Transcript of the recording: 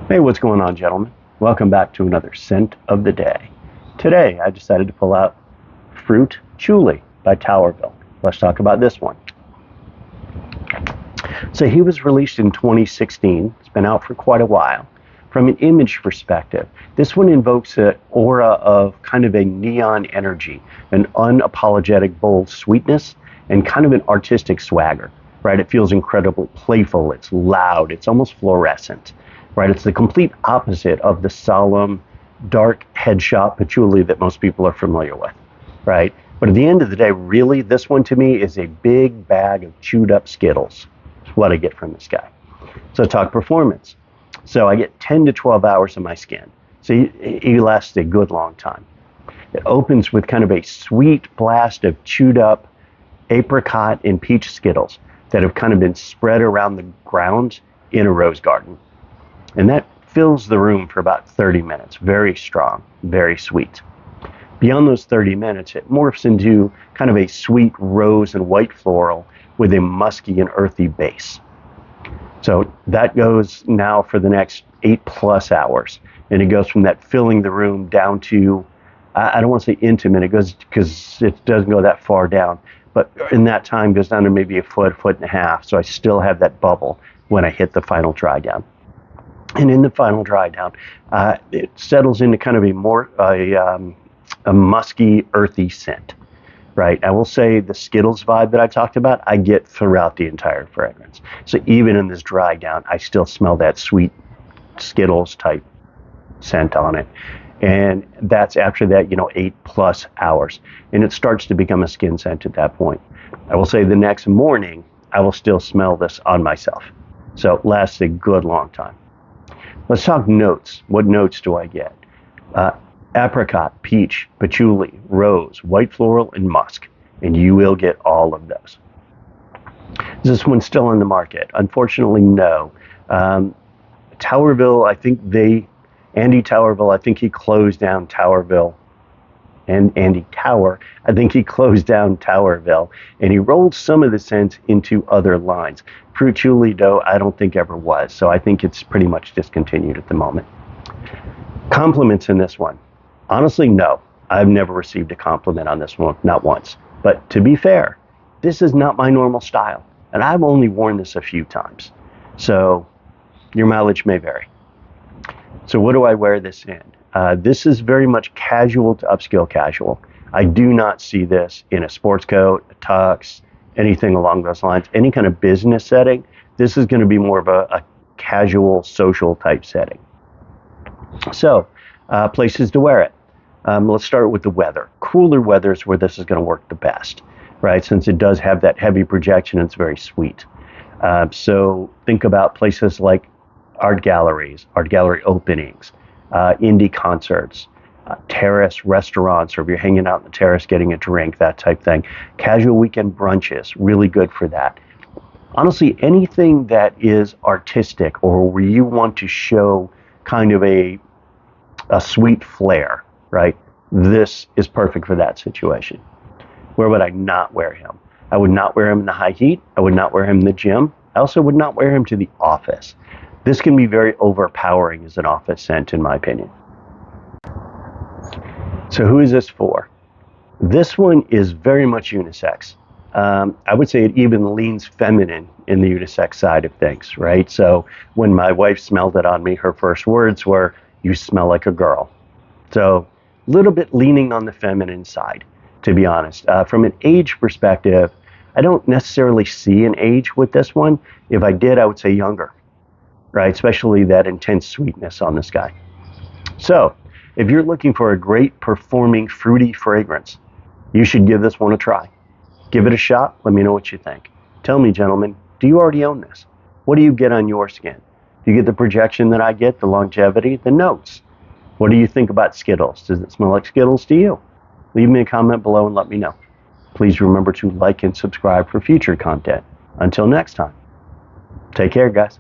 Hey, what's going on, gentlemen? Welcome back to another scent of the day. Today, I decided to pull out Fruitchouli by Tauerville. Let's talk about this one. So he was released in 2016. It's been out for quite a while. From an image perspective, this one invokes an aura of kind of a neon energy, an unapologetic, bold sweetness, and kind of an artistic swagger, right? It feels incredibly playful. It's loud. It's almost fluorescent, right? It's the complete opposite of the solemn, dark headshop patchouli that most people are familiar with, right? But at the end of the day, really, this one to me is a big bag of chewed up Skittles. That's what I get from this guy. So talk performance. So I get 10 to 12 hours on my skin. So he lasts a good long time. It opens with kind of a sweet blast of chewed up apricot and peach Skittles that have kind of been spread around the ground in a rose garden. And that fills the room for about 30 minutes. Very strong, very sweet. Beyond those 30 minutes, it morphs into kind of a sweet rose and white floral with a musky and earthy base. So that goes now for the next 8+ hours. And it goes from that filling the room down to, I don't want to say intimate, it goes, because it doesn't go that far down, but in that time goes down to maybe a foot and a half. So I still have that bubble when I hit the final dry down. And in the final dry down, it settles into kind of a musky, earthy scent, right? I will say the Skittles vibe that I talked about, I get throughout the entire fragrance. So even in this dry down, I still smell that sweet Skittles type scent on it. And that's after that, 8+ hours. And it starts to become a skin scent at that point. I will say the next morning, I will still smell this on myself. So it lasts a good long time. Let's talk notes. What notes do I get? Apricot, peach, patchouli, rose, white floral, and musk. And you will get all of those. Is this one still in the market? Unfortunately, no. Tauerville, Andy Tauerville, I think he closed down Tauerville. And Andy Tower, I think he closed down Tauerville, and he rolled some of the scents into other lines. Fruitchouli, though, I don't think ever was, so I think it's pretty much discontinued at the moment. Compliments in this one. Honestly, no. I've never received a compliment on this one, not once. But to be fair, this is not my normal style, and I've only worn this a few times. So your mileage may vary. So what do I wear this in? This is very much casual to upscale casual. I do not see this in a sports coat, a tux, anything along those lines. Any kind of business setting, this is going to be more of a casual, social type setting. So, places to wear it. Let's start with the weather. Cooler weather is where this is going to work the best, right? Since it does have that heavy projection, it's very sweet. So think about places like art gallery openings, indie concerts, terrace restaurants, or if you're hanging out in the terrace getting a drink, that type thing. Casual weekend brunches, really good for that. Honestly, anything that is artistic or where you want to show kind of a sweet flair, right? This is perfect for that situation. Where would I not wear him? I would not wear him in the high heat. I would not wear him in the gym. I also would not wear him to the office. This can be very overpowering as an office scent, in my opinion. So who is this for? This one is very much unisex. I would say it even leans feminine in the unisex side of things, right? So when my wife smelled it on me, her first words were, "You smell like a girl." So a little bit leaning on the feminine side, to be honest. From an age perspective, I don't necessarily see an age with this one. If I did, I would say younger, right? Especially that intense sweetness on this guy. So if you're looking for a great performing fruity fragrance, you should give this one a try. Give it a shot. Let me know what you think. Tell me, gentlemen, do you already own this? What do you get on your skin? Do you get the projection that I get, the longevity, the notes? What do you think about Skittles? Does it smell like Skittles to you? Leave me a comment below and let me know. Please remember to like and subscribe for future content. Until next time, take care, guys.